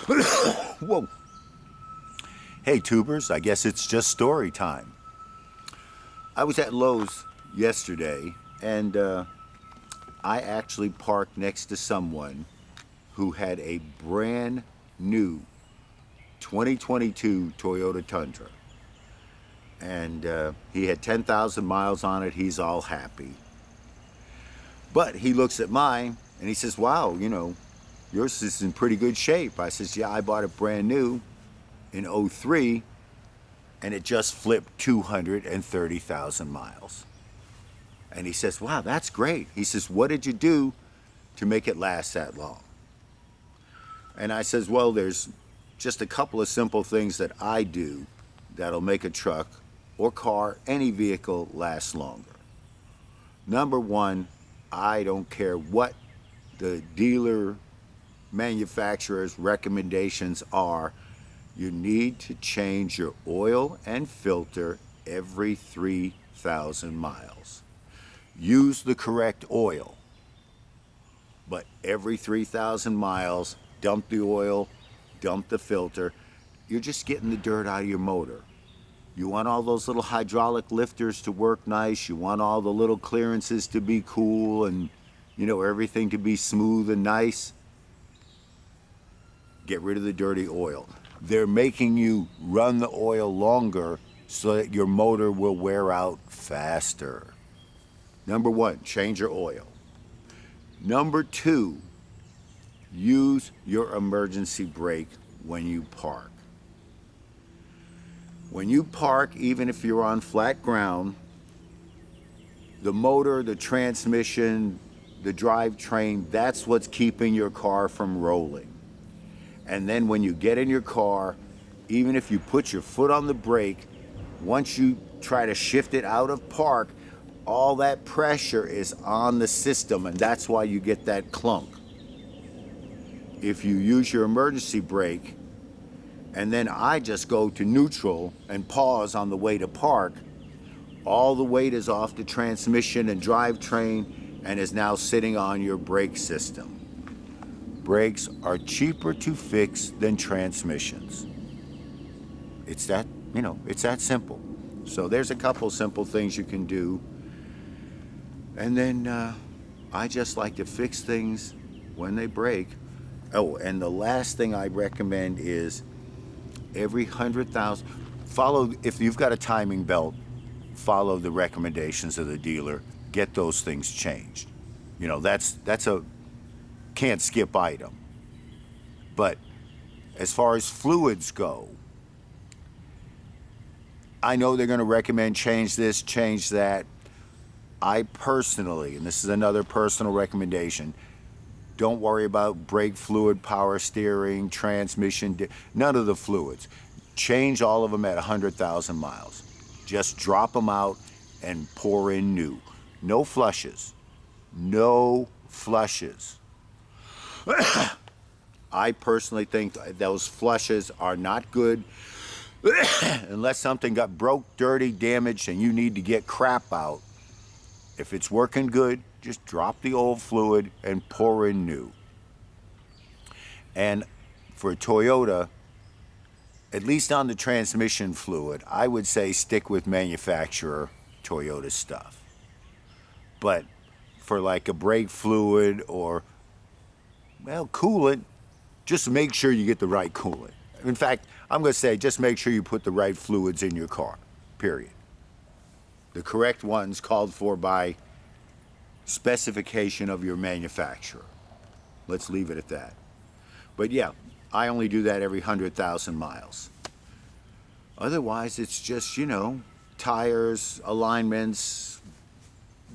Whoa. Hey, tubers, I guess it's just story time. I was at Lowe's yesterday, and I actually parked next to someone who had a brand new 2022 Toyota Tundra. And he had 10,000 miles on it. He's all happy. But he looks at mine and he says, wow, yours is in pretty good shape. I says, yeah, I bought it brand new in '03, and it just flipped 230,000 miles. And he says, wow, that's great. He says, what did you do to make it last that long? And I says, well, there's just a couple of simple things that I do that'll make a truck or car, any vehicle, last longer. Number one, I don't care what the dealer manufacturer's recommendations are. You need to change your oil and filter every 3,000 miles. Use the correct oil, but every 3,000 miles, dump the oil, dump the filter. You're just getting the dirt out of your motor. You want all those little hydraulic lifters to work nice. You want all the little clearances to be cool and, everything to be smooth and nice. Get rid of the dirty oil. They're making you run the oil longer so that your motor will wear out faster. Number one, change your oil. Number two, use your emergency brake when you park. When you park, even if you're on flat ground, the motor, the transmission, the drivetrain, that's what's keeping your car from rolling. And then when you get in your car, even if you put your foot on the brake, once you try to shift it out of park, all that pressure is on the system, and that's why you get that clunk. If you use your emergency brake, and then I just go to neutral and pause on the way to park, all the weight is off the transmission and drivetrain and is now sitting on your brake system. Brakes are cheaper to fix than transmissions. It's that simple. So there's a couple simple things you can do. And then I just like to fix things when they break. Oh, and the last thing I recommend is every 100,000, if you've got a timing belt, follow the recommendations of the dealer, get those things changed. That's a can't skip item. But as far as fluids go, I know they're going to recommend change this, change that. I personally, and this is another personal recommendation, don't worry about brake fluid, power steering, transmission, none of the fluids. Change all of them at 100,000 miles. Just drop them out and pour in new. No flushes. No flushes. I personally think those flushes are not good unless something got broke, dirty, damaged, and you need to get crap out. If it's working good, just drop the old fluid and pour in new. And for Toyota, at least on the transmission fluid, I would say stick with manufacturer Toyota stuff. But for like a brake fluid or, coolant, just make sure you get the right coolant. In fact, I'm going to say just make sure you put the right fluids in your car, period. The correct ones called for by specification of your manufacturer. Let's leave it at that. But yeah, I only do that every 100,000 miles. Otherwise, it's just, tires, alignments,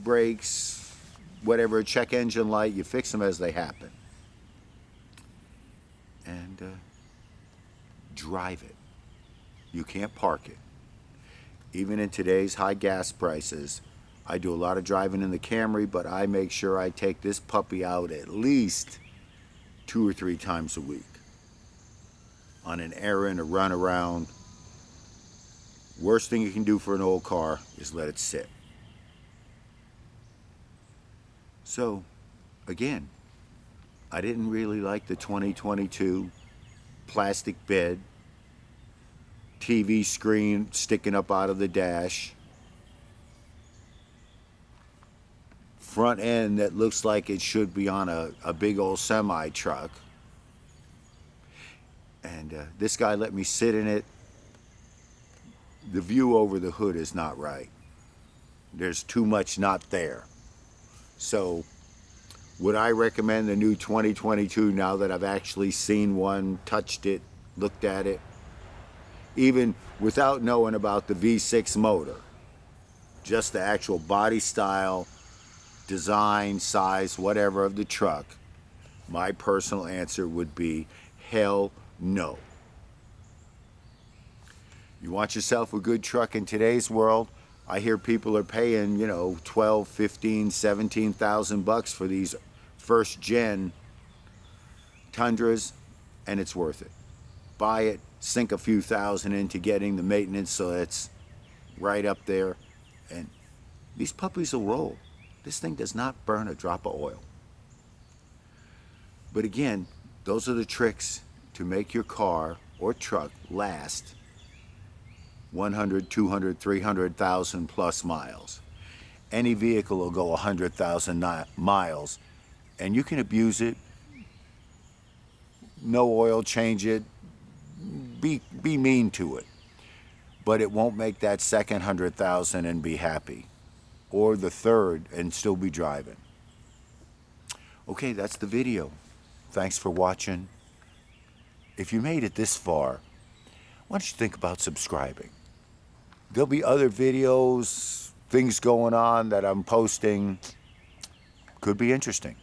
brakes, whatever, check engine light, you fix them as they happen. And drive it. You can't park it. Even in today's high gas prices, I do a lot of driving in the Camry, but I make sure I take this puppy out at least 2 or 3 times a week. On an errand, a run around. Worst thing you can do for an old car is let it sit. So, again, I didn't really like the 2022 plastic bed, TV screen sticking up out of the dash, front end that looks like it should be on a big old semi truck. And this guy let me sit in it. The view over the hood is not right. There's too much not there. So would I recommend the new 2022 now that I've actually seen one, touched it, looked at it, even without knowing about the V6 motor? Just the actual body style, design, size, whatever of the truck, my personal answer would be hell no. You want yourself a good truck in today's world? I hear people are paying, you know, 12, 15, 17,000 bucks for these first gen Tundras, and it's worth it. Buy it, sink a few thousand into getting the maintenance so it's right up there, and these puppies will roll. This thing does not burn a drop of oil. But again, those are the tricks to make your car or truck last 100, 200, 300,000 plus miles. Any vehicle will go 100,000 miles, and you can abuse it, no oil, change it, be mean to it, but it won't make that second 100,000 and be happy, or the third and still be driving. Okay, that's the video. Thanks for watching. If you made it this far, why don't you think about subscribing? There'll be other videos, things going on that I'm posting. Could be interesting.